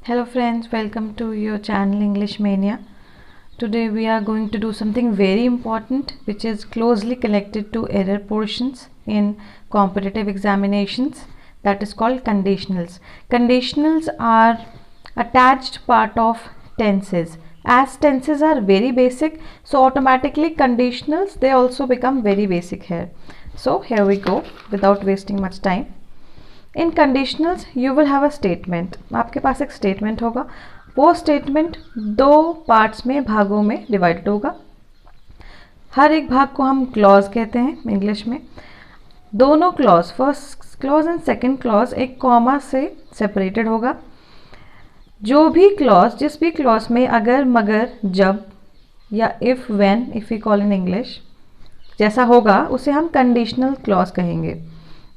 Hello friends, welcome to your channel English Mania. Today we are going to do something very important which is closely connected to error portions in competitive examinations, that is called conditionals. Conditionals are attached part of tenses. As tenses are very basic, so automatically conditionals they also become very basic here. So here we go without wasting much time. In conditionals you will have a statement, आपके पास एक statement होगा. वो statement दो parts में भागों में divided होगा. हर एक भाग को हम क्लॉज कहते हैं इंग्लिश में. दोनों clause, first clause and second clause एक कॉमा से सेपरेटेड होगा. जो भी क्लॉज, जिस भी क्लॉज में अगर, मगर, जब या if, when, if we call in English जैसा होगा उसे हम कंडीशनल क्लॉज कहेंगे,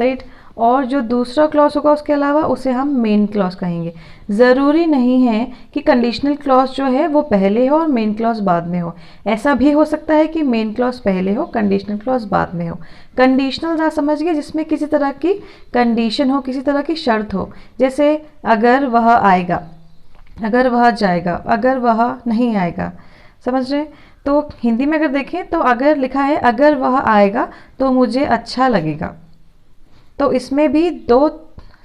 राइट. और जो दूसरा क्लॉज होगा उसके अलावा उसे हम मेन क्लॉज कहेंगे. ज़रूरी नहीं है कि कंडीशनल क्लॉज जो है वो पहले हो और मेन क्लॉज बाद में हो. ऐसा भी हो सकता है कि मेन क्लॉज पहले हो, कंडीशनल क्लॉज बाद में हो. कंडीशनल आप समझ गए, जिसमें किसी तरह की कंडीशन हो, किसी तरह की शर्त हो. जैसे अगर वह आएगा, अगर वह जाएगा, अगर वह नहीं आएगा. समझ रहे. तो हिंदी में अगर देखें तो अगर लिखा है अगर वह आएगा तो मुझे अच्छा लगेगा. तो इसमें भी दो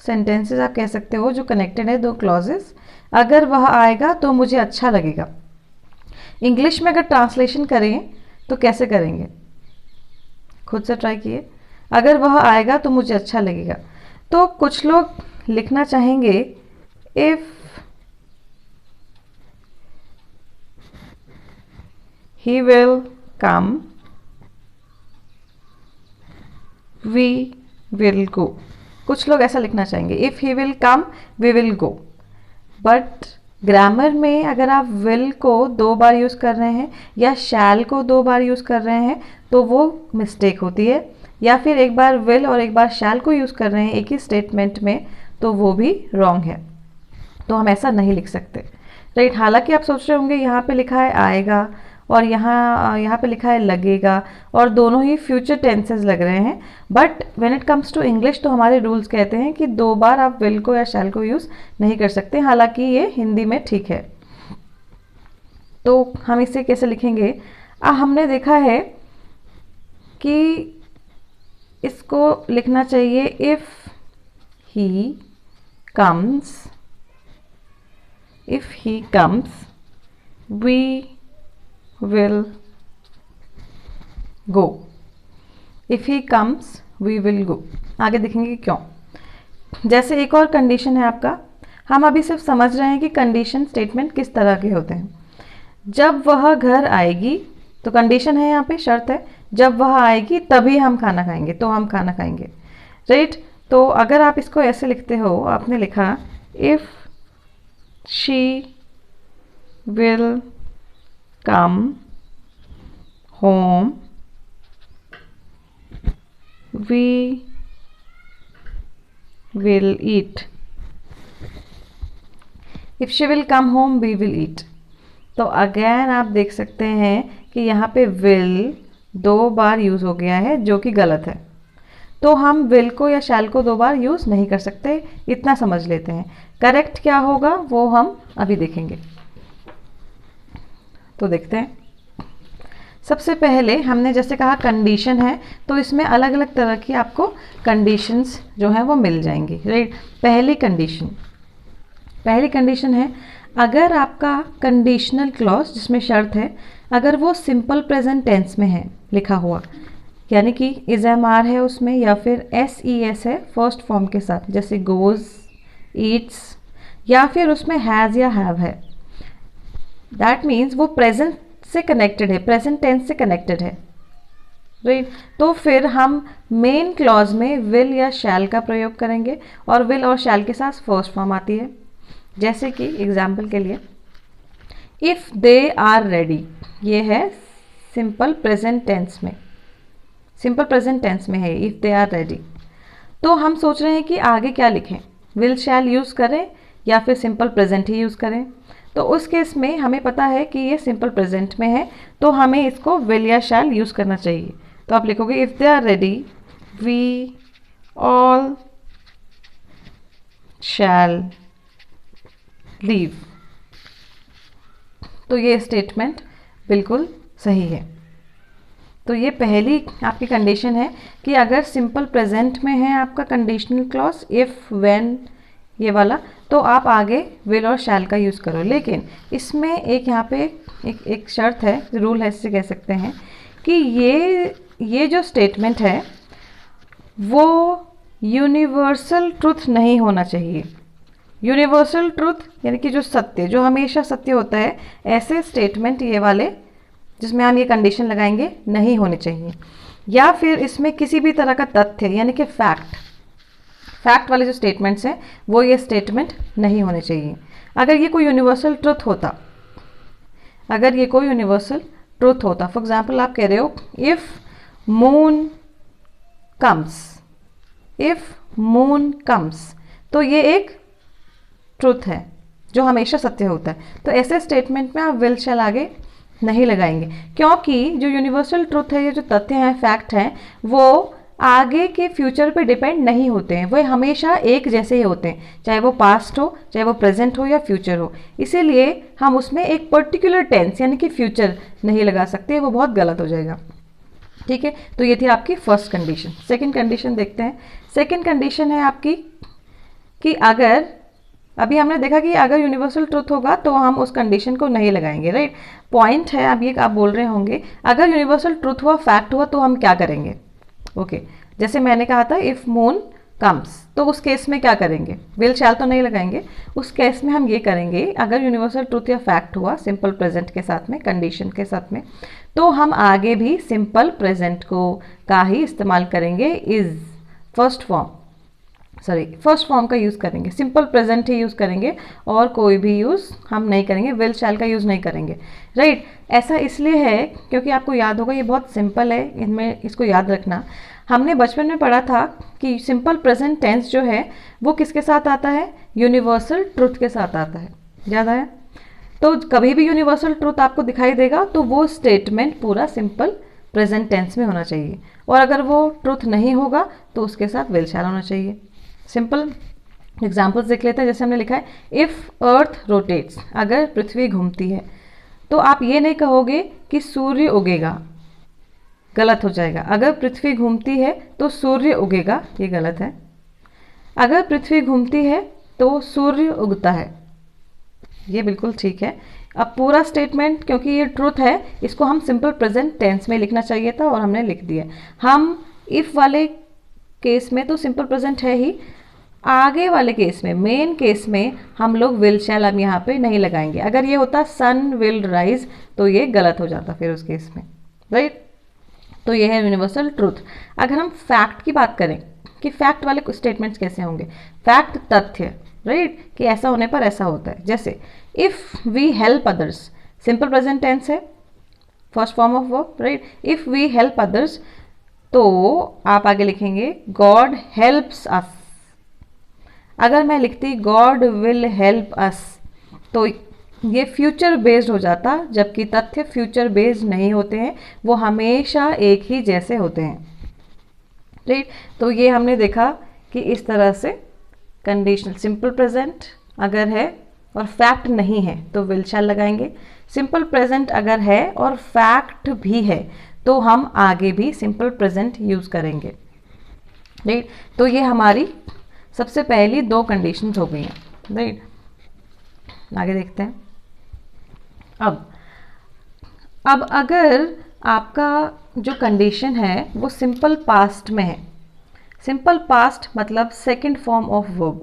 सेंटेंसेस आप कह सकते हो जो कनेक्टेड है, दो क्लॉजेस. अगर वह आएगा तो मुझे अच्छा लगेगा. इंग्लिश में अगर ट्रांसलेशन करें तो कैसे करेंगे, खुद से ट्राई किए. अगर वह आएगा तो मुझे अच्छा लगेगा. तो कुछ लोग लिखना चाहेंगे if he will come we will go. कुछ लोग ऐसा लिखना चाहेंगे if he will come we will go. But grammar में अगर आप will को दो बार यूज़ कर रहे हैं या shall को दो बार यूज़ कर रहे हैं तो वो मिस्टेक होती है. या फिर एक बार will और एक बार shall को यूज़ कर रहे हैं एक ही स्टेटमेंट में तो वो भी रॉन्ग है. तो हम ऐसा नहीं लिख सकते, राइट. हालांकि आप सोच रहे होंगे यहाँ पे लिखा है आएगा और यहाँ पे लिखा है लगेगा और दोनों ही फ्यूचर टेंसेस लग रहे हैं. But when it comes to English तो हमारे रूल्स कहते हैं कि दो बार आप विल को या शैल को यूज़ नहीं कर सकते. हालांकि ये हिंदी में ठीक है. तो हम इसे कैसे लिखेंगे. हमने देखा है कि इसको लिखना चाहिए if he comes, if he comes we will go. if he comes we will go. आगे देखेंगे क्यों. जैसे एक और कंडीशन है आपका, हम अभी सिर्फ समझ रहे हैं कि कंडीशन स्टेटमेंट किस तरह के होते हैं. जब वह घर आएगी तो कंडीशन है, यहाँ पे शर्त है, जब वह आएगी तभी हम खाना खाएंगे, तो हम खाना खाएंगे, राइट. तो अगर आप इसको ऐसे लिखते हो, आपने लिखा if she will come home we will eat. if she will come home we will eat. तो अगेन आप देख सकते हैं कि यहाँ पे will दो बार यूज़ हो गया है जो कि गलत है. तो हम will को या shall को दो बार यूज़ नहीं कर सकते, इतना समझ लेते हैं. करेक्ट क्या होगा वो हम अभी देखेंगे. तो देखते हैं. सबसे पहले हमने जैसे कहा कंडीशन है तो इसमें अलग अलग तरह की आपको कंडीशंस जो हैं वो मिल जाएंगी, राइट. पहली कंडीशन है अगर आपका कंडीशनल क्लॉज जिसमें शर्त है, अगर वो सिंपल प्रेजेंट टेंस में है लिखा हुआ, यानी कि इज एम आर है उसमें या फिर एस ई एस है फर्स्ट फॉर्म के साथ, जैसे गोज, ईट्स, या फिर उसमें हैज़ या हैव है. दैट मीन्स वो प्रेजेंट से कनेक्टेड है, प्रेजेंट टेंस से कनेक्टेड है, राइट. तो फिर हम मेन क्लॉज में विल या शैल का प्रयोग करेंगे और विल और शैल के साथ फर्स्ट फॉर्म आती है. जैसे कि एग्जाम्पल के लिए इफ़ दे आर रेडी, ये है सिंपल प्रेजेंट टेंस में, सिंपल प्रेजेंट टेंस में है इफ़ दे आर रेडी. तो हम सोच रहे हैं कि आगे क्या लिखें, विल शैल यूज़ करें या फिर सिंपल प्रेजेंट ही यूज़ करें. तो उस केस में हमें पता है कि ये सिंपल प्रेजेंट में है तो हमें इसको विल या शैल यूज़ करना चाहिए. तो आप लिखोगे if they are ready we all shall leave. तो ये स्टेटमेंट बिल्कुल सही है। तो ये पहली आपकी कंडीशन है कि अगर सिंपल प्रेजेंट में है आपका कंडीशनल क्लॉज इफ़ व्हेन ये वाला, तो आप आगे विल और शैल का यूज़ करो। लेकिन इसमें एक यहाँ पे एक शर्त है, रूल है इससे कह सकते हैं, कि ये जो स्टेटमेंट है वो यूनिवर्सल ट्रुथ नहीं होना चाहिए। यूनिवर्सल ट्रुथ यानी कि जो सत्य, जो हमेशा सत्य होता है, ऐसे स्टेटमेंट ये वाले जिसमें हम ये कंडीशन लगाएंगे नहीं होने चाहिए। या फिर इसमें किसी भी तरह का तथ्य यानी कि फैक्ट वाले जो स्टेटमेंट्स हैं वो ये स्टेटमेंट नहीं होने चाहिए। अगर ये कोई यूनिवर्सल ट्रुथ होता, फॉर एग्जाम्पल आप कह रहे हो इफ़ मून कम्स, तो ये एक ट्रुथ है जो हमेशा सत्य होता है। तो ऐसे स्टेटमेंट में आप विल शैल आगे नहीं लगाएंगे, क्योंकि जो यूनिवर्सल ट्रुथ है, ये जो तथ्य हैं, फैक्ट हैं, वो आगे के फ्यूचर पे डिपेंड नहीं होते हैं, वो हमेशा एक जैसे ही होते हैं, चाहे वो पास्ट हो, चाहे वो प्रेजेंट हो या फ्यूचर हो। इसीलिए हम उसमें एक पर्टिकुलर टेंस यानी कि फ्यूचर नहीं लगा सकते, वो बहुत गलत हो जाएगा। ठीक है, तो ये थी आपकी फर्स्ट कंडीशन। सेकंड कंडीशन देखते हैं। सेकंड कंडीशन है आपकी कि अगर, अभी हमने देखा कि अगर यूनिवर्सल ट्रुथ होगा तो हम उस कंडीशन को नहीं लगाएंगे, राइट। पॉइंट है, अब ये आप बोल रहे होंगे अगर यूनिवर्सल ट्रुथ हुआ, फैक्ट हुआ, तो हम क्या करेंगे। ओके, जैसे मैंने कहा था इफ़ मून कम्स, तो उस केस में क्या करेंगे, विल शैल तो नहीं लगाएंगे। उस केस में हम ये करेंगे, अगर यूनिवर्सल ट्रुथ या फैक्ट हुआ सिंपल प्रेजेंट के साथ में, कंडीशन के साथ में, तो हम आगे भी सिंपल प्रेजेंट का ही इस्तेमाल करेंगे। इज़ फर्स्ट फॉर्म का यूज़ करेंगे, सिंपल प्रेजेंट ही यूज़ करेंगे और कोई भी यूज़ हम नहीं करेंगे, विल शैल का यूज़ नहीं करेंगे, राइट। ऐसा इसलिए है क्योंकि आपको याद होगा, ये बहुत सिंपल है, इनमें इसको याद रखना। हमने बचपन में पढ़ा था कि सिंपल प्रेजेंट टेंस जो है वो किसके साथ आता है, यूनिवर्सल ट्रुथ के साथ आता है, याद आया। तो कभी भी यूनिवर्सल ट्रुथ आपको दिखाई देगा तो वो स्टेटमेंट पूरा सिंपल प्रेजेंट टेंस में होना चाहिए, और अगर वो ट्रुथ नहीं होगा तो उसके साथ विल शैल होना चाहिए। सिंपल एग्जाम्पल्स देख लेते हैं। जैसे हमने लिखा है इफ़ अर्थ रोटेट्स, अगर पृथ्वी घूमती है, तो आप ये नहीं कहोगे कि सूर्य उगेगा, गलत हो जाएगा। अगर पृथ्वी घूमती है तो सूर्य उगेगा, ये गलत है। अगर पृथ्वी घूमती है तो सूर्य उगता है, ये बिल्कुल ठीक है। अब पूरा स्टेटमेंट, क्योंकि ये ट्रुथ है, इसको हम सिंपल प्रेजेंट टेंस में लिखना चाहिए था और हमने लिख दिया। हम इफ़ वाले केस में तो सिंपल प्रेजेंट है ही, आगे वाले केस में, मेन केस में, हम लोग विल शैल अब यहाँ पे नहीं लगाएंगे। अगर ये होता सन विल राइज तो ये गलत हो जाता फिर उस केस में, राइट। तो ये है यूनिवर्सल ट्रुथ। अगर हम फैक्ट की बात करें कि फैक्ट वाले स्टेटमेंट्स कैसे होंगे, फैक्ट तथ्य, राइट, कि ऐसा होने पर ऐसा होता है। जैसे if we help others, simple present tense है, first form of verb, right. If we help others, तो आप आगे लिखेंगे गॉड हेल्प्स अस। अगर मैं लिखती गॉड विल हेल्प अस, तो ये फ्यूचर बेस्ड हो जाता, जबकि तथ्य फ्यूचर बेस्ड नहीं होते हैं, वो हमेशा एक ही जैसे होते हैं, राइट। तो ये हमने देखा कि इस तरह से कंडीशनल सिंपल प्रेजेंट अगर है और फैक्ट नहीं है तो विल शैल लगाएंगे। सिंपल प्रेजेंट अगर है और फैक्ट भी है तो हम आगे भी सिंपल प्रेजेंट यूज़ करेंगे, राइट। तो ये हमारी सबसे पहली दो कंडीशंस हो गई हैं, राइट। आगे देखते हैं। अब अगर आपका जो कंडीशन है वो सिंपल पास्ट में है, सिंपल पास्ट मतलब सेकंड फॉर्म ऑफ वर्ब,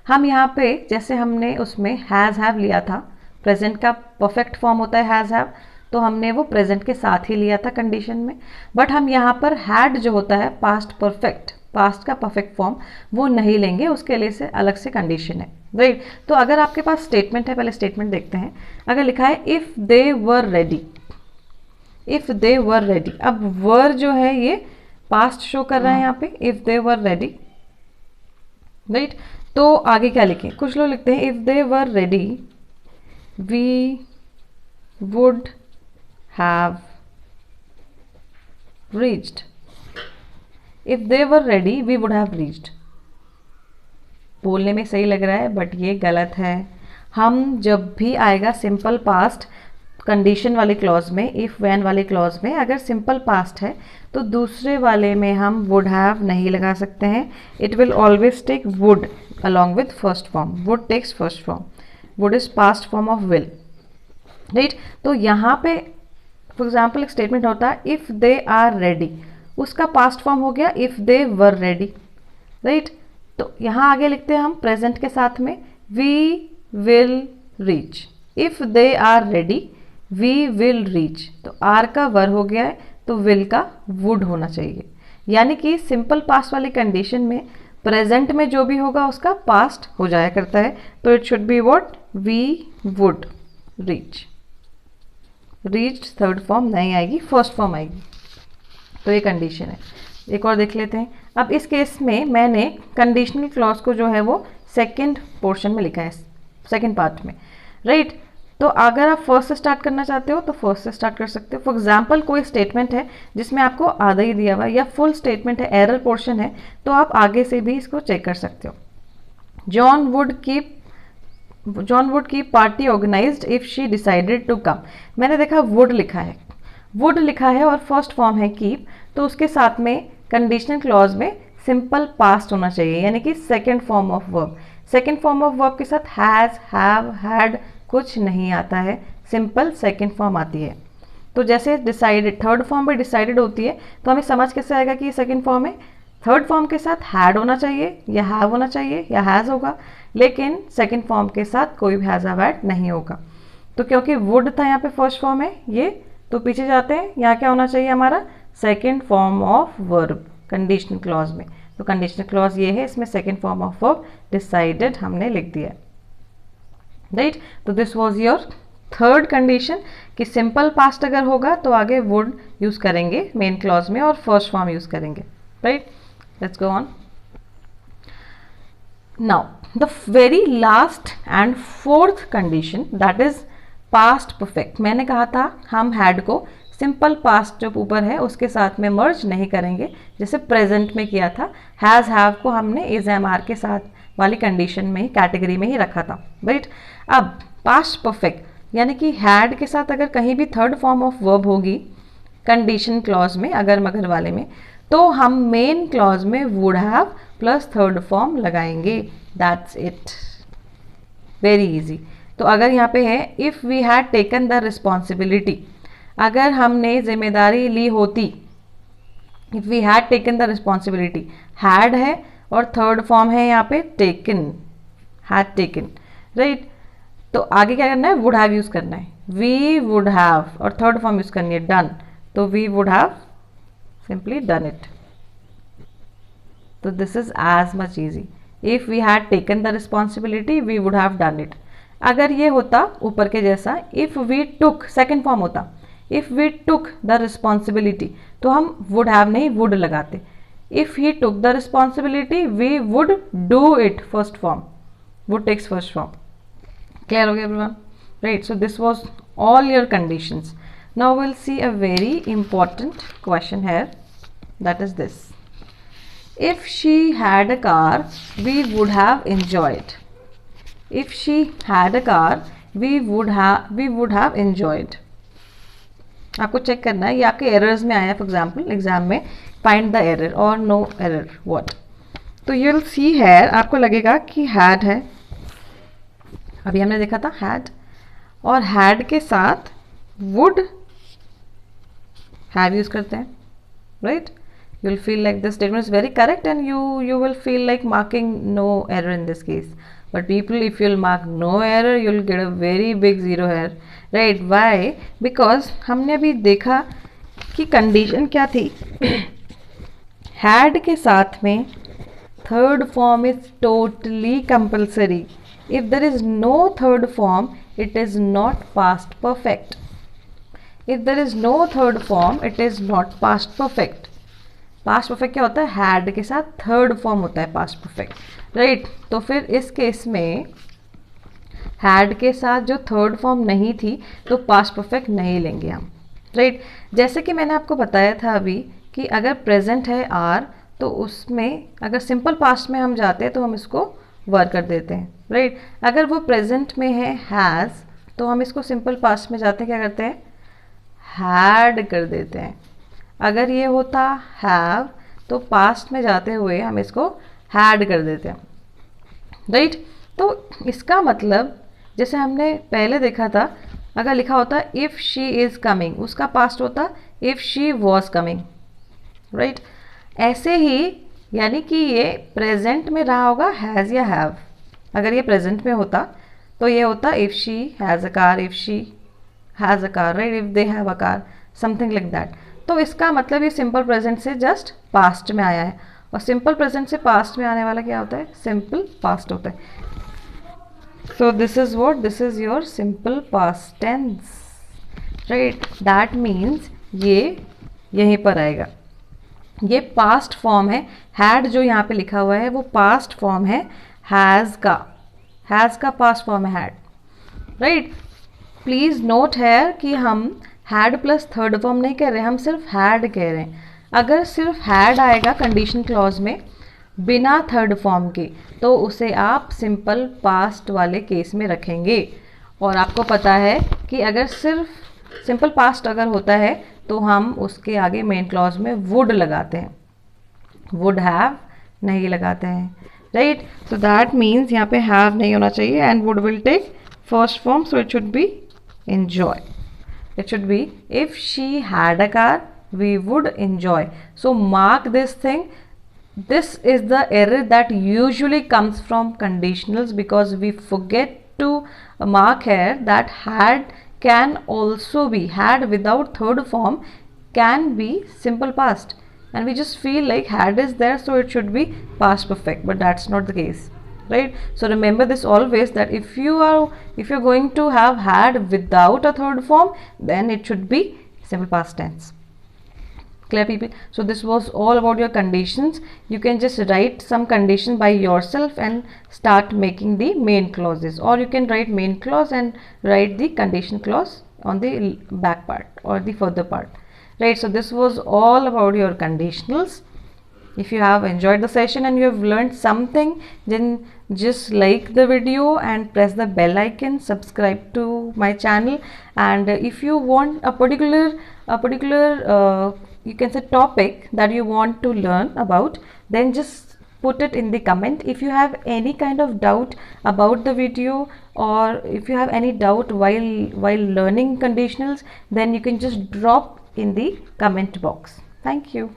हम यहाँ पे जैसे हमने उसमें हैज़ हैव लिया था, प्रेजेंट का परफेक्ट फॉर्म होता है हैज़ हैव, तो हमने वो प्रेजेंट के साथ ही लिया था कंडीशन में। बट हम यहाँ पर हैड जो होता है पास्ट परफेक्ट, पास्ट का परफेक्ट फॉर्म, वो नहीं लेंगे, उसके लिए से अलग से कंडीशन है, राइट। तो अगर आपके पास स्टेटमेंट है, पहले स्टेटमेंट देखते हैं। अगर लिखा है if they were ready, if they were ready, अब वर जो है ये पास्ट शो कर रहा है यहाँ पे, if they were ready, right. तो आगे क्या लिखें, कुछ लोग लिखते हैं if they were ready we would have reached, if they were ready we would have reached. बोलने में सही लग रहा है बट ये गलत है। हम जब भी आएगा सिंपल पास्ट कंडीशन वाले क्लॉज में, इफ़ वैन वाले क्लॉज में अगर सिंपल पास्ट है तो दूसरे वाले में हम वुड हैव नहीं लगा सकते हैं. It will always take would along with first form. Would takes first form. Would is past form of will, right. तो यहाँ पे फॉर एग्जाम्पल एक स्टेटमेंट होता है इफ़ दे आर रेडी, उसका पास्ट फॉर्म हो गया if they were ready, right. तो यहाँ आगे लिखते हैं हम प्रेजेंट के साथ में we will reach. If they are ready we will reach. तो आर का वर हो गया है तो विल का वुड होना चाहिए. यानी कि सिंपल पास्ट वाली कंडीशन में प्रेजेंट में जो भी होगा उसका पास्ट हो जाया करता है. तो it should be what, we would reach. Reach third form नहीं आएगी, फर्स्ट फॉर्म आएगी. तो ये कंडीशन है. एक और देख लेते हैं. अब इस केस में मैंने कंडीशनल क्लॉज को जो है वो सेकंड पोर्शन में लिखा है, सेकंड पार्ट में, राइट. तो अगर आप फर्स्ट से स्टार्ट करना चाहते हो तो फर्स्ट से स्टार्ट कर सकते हो. फॉर एग्जाम्पल कोई स्टेटमेंट है जिसमें आपको आधा ही दिया हुआ है या फुल स्टेटमेंट है, एरर पोर्शन है, तो आप आगे से भी इसको चेक कर सकते हो. John would keep party organized if she decided to come. मैंने देखा वुड लिखा है, वुड लिखा है और फर्स्ट फॉर्म है कीप, तो उसके साथ में कंडीशनल क्लॉज में सिंपल पास्ट होना चाहिए, यानी कि second form of verb. Second form of verb के साथ हैज़, हैव, हैड कुछ नहीं आता है, सिंपल सेकेंड फॉर्म आती है. तो जैसे डिसाइडेड, थर्ड फॉर्म भी डिसाइडेड होती है, तो हमें समझ कैसे आएगा कि ये सेकेंड फॉर्म है. थर्ड फॉर्म के साथ हैड होना चाहिए या हैव होना चाहिए या हैज़ होगा, लेकिन सेकेंड फॉर्म के साथ कोई भी हैज़ हैव हैड नहीं होगा. तो क्योंकि वुड था यहाँ पे फर्स्ट फॉर्म है ये, तो पीछे जाते हैं, यहाँ क्या होना चाहिए हमारा, second form of verb conditional clause में. तो कंडीशनल क्लॉज ये है, इसमें second form of verb decided हमने लिख दिया, राइट. तो this was your third condition कि सिंपल पास्ट अगर होगा तो आगे वुड यूज करेंगे मेन क्लॉज में और फर्स्ट फॉर्म यूज करेंगे, right. Let's go on. Now the very last and fourth condition that is past perfect. मैंने कहा था हम हैड को सिंपल पास्ट जो ऊपर है उसके साथ में मर्ज नहीं करेंगे जैसे प्रेजेंट में किया था. हैज़ हैव को हमने इज एम आर के साथ वाली कंडीशन में ही, कैटेगरी में ही रखा था, राइट. अब पास्ट परफेक्ट यानी कि हैड के साथ अगर कहीं भी थर्ड फॉर्म ऑफ वर्ब होगी कंडीशन क्लॉज में, अगर मगर वाले में, तो हम मेन क्लॉज में would have plus third form लगाएंगे. That's it, very easy. तो अगर यहाँ पे है if we had taken the responsibility, अगर हमने जिम्मेदारी ली होती, if we had taken the responsibility, had है और थर्ड फॉर्म है यहाँ पे टेकन, हैड टेकन, राइट. तो आगे क्या करना है, वुड हैव यूज़ करना है. वी वुड हैव और थर्ड फॉर्म यूज़ करनी है डन, तो we would have simply done it. तो this is as much easy. If we had taken the responsibility we would have done it. अगर ये होता ऊपर के जैसा, if we took, second form होता, if we took the responsibility, तो हम वुड हैव नहीं वुड लगाते. If he took the responsibility we would do it, first form, would takes first form. Clear हो गया everyone, right? So this was all your conditions. Now we'll see a very important question here, that is this: if she had a car we would have enjoyed. If she had a car we would have enjoyed. आपको check करना है, ये आपके errors में आया. For example exam में find the error और no error what. तो यू विल सी हेयर, आपको लगेगा कि हैड है, अभी हमने देखा था हैड, और हैड के साथ वुड हैव यूज करते हैं, राइट. You will feel like this statement is very correct and you will feel like marking no error in this case. But people, if you'll mark no error, you'll get a very big zero here, right? Why? Because हमने अभी देखा कि condition क्या थी. had के साथ में third form is totally compulsory. If there is no third form, it is not past perfect. If there is no third form, it is not past perfect. Past perfect क्या होता है, had के साथ third form होता है past perfect, right. तो फिर इस केस में हैड के साथ जो थर्ड फॉर्म नहीं थी तो पास्ट परफेक्ट नहीं लेंगे हम, राइट. जैसे कि मैंने आपको बताया था अभी कि अगर प्रेजेंट है आर तो उसमें अगर सिंपल पास्ट में हम जाते हैं तो हम इसको वर कर देते हैं, राइट। अगर वो प्रेजेंट में है हैज़, तो हम इसको सिंपल पास्ट में जाते हैं, क्या करते हैं, हैड कर देते हैं। अगर ये होता हैव, तो पास्ट में जाते हुए हम इसको हैड कर देते हैं, राइट। तो इसका मतलब जैसे हमने पहले देखा था, अगर लिखा होता इफ़ शी इज़ कमिंग, उसका पास्ट होता if she was coming, right. ऐसे ही यानी कि ये प्रेजेंट में रहा होगा हैज़ या हैव। अगर ये प्रेजेंट में होता तो ये होता if she has a car, if she has a car, right, if they have a car, something like that. तो इसका मतलब ये सिंपल प्रेजेंट से जस्ट पास्ट में आया है, और सिंपल प्रेजेंट से पास्ट में आने वाला क्या होता है, सिंपल पास्ट होता है। So this is what, this is your simple past tense, right? That means ये यहीं पर आएगा। ये पास्ट फॉर्म है, हैड जो यहाँ पे लिखा हुआ है वो पास्ट फॉर्म है हैज़ का पास्ट फॉर्म है हैड, राइट। प्लीज़ नोट है कि हम हैड प्लस थर्ड फॉर्म नहीं कह रहे, हम सिर्फ हैड कह रहे हैं। अगर सिर्फ हैड आएगा कंडीशन क्लॉज में बिना थर्ड फॉर्म के, तो उसे आप सिंपल पास्ट वाले केस में रखेंगे। और आपको पता है कि अगर सिर्फ सिंपल पास्ट अगर होता है तो हम उसके आगे मेन क्लॉज में वुड लगाते हैं, वुड हैव नहीं लगाते हैं, राइट। सो दैट मीन्स यहाँ पे हैव नहीं होना चाहिए, and would will take first form, so it should be enjoy. It should be if she had a car, we would enjoy. So mark this thing. This is the error that usually comes from conditionals, because we forget to mark here that had can also be, had without third form can be simple past, and we just feel like had is there, so it should be past perfect, but that's not the case, right? So remember this always, that if you're going to have had without a third form, then it should be simple past tense. Clear, people? So this was all about your conditions. You can just write some condition by yourself and start making the main clauses, or you can write main clause and write the condition clause on the back part or the further part, right? So this was all about your conditionals. If you have enjoyed the session and you have learned something, then just like the video and press the bell icon, subscribe to my channel, and if you want a particular you can say topic that you want to learn about, then just put it in the comment. If you have any kind of doubt about the video, or if you have any doubt while learning conditionals, then you can just drop in the comment box. Thank you.